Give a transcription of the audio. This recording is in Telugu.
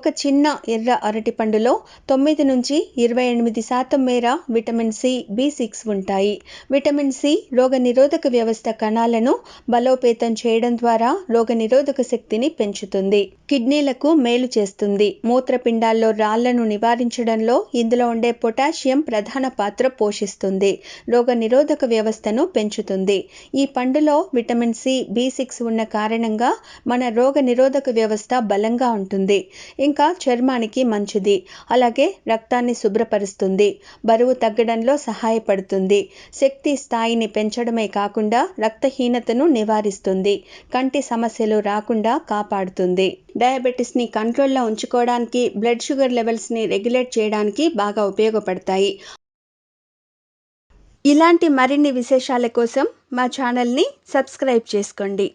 ఒక చిన్న ఎర్ర అరటిపండులో 9 నుంచి 28% మేర విటమిన్ సి, బి6 ఉంటాయి. విటమిన్ సి రోగనిరోధక వ్యవస్థ కణాలను బలోపేతం చేయడం ద్వారా రోగనిరోధక శక్తిని పెంచుతుంది. కిడ్నీలకు మేలు చేస్తుంది. మూత్రపిండాల్లో రాళ్లను నివారించడంలో ఇందులో ఉండే పొటాషియం ప్రధాన పాత్ర పోషిస్తుంది. రోగనిరోధక వ్యవస్థను పెంచుతుంది. ఈ పండులో విటమిన్ సి, బి6 ఉన్న కారణంగా మన రోగనిరోధక వ్యవస్థ బలంగా ఉంటుంది. ఇంకా చర్మానికి మంచిది. అలాగే రక్తాన్ని శుభ్రపరుస్తుంది. బరువు తగ్గడంలో సహాయపడుతుంది. శక్తి స్థాయిని పెంచడమే కాకుండా రక్తహీనతను నివారిస్తుంది. కంటి సమస్యలు రాకుండా కాపాడుతుంది. డయాబెటిస్ని కంట్రోల్లో ఉంచుకోవడానికి, బ్లడ్ షుగర్ లెవెల్స్ని రెగ్యులేట్ చేయడానికి బాగా ఉపయోగపడతాయి. ఇలాంటి మరిన్ని విశేషాల కోసం మా ఛానల్ని సబ్స్క్రైబ్ చేసుకోండి.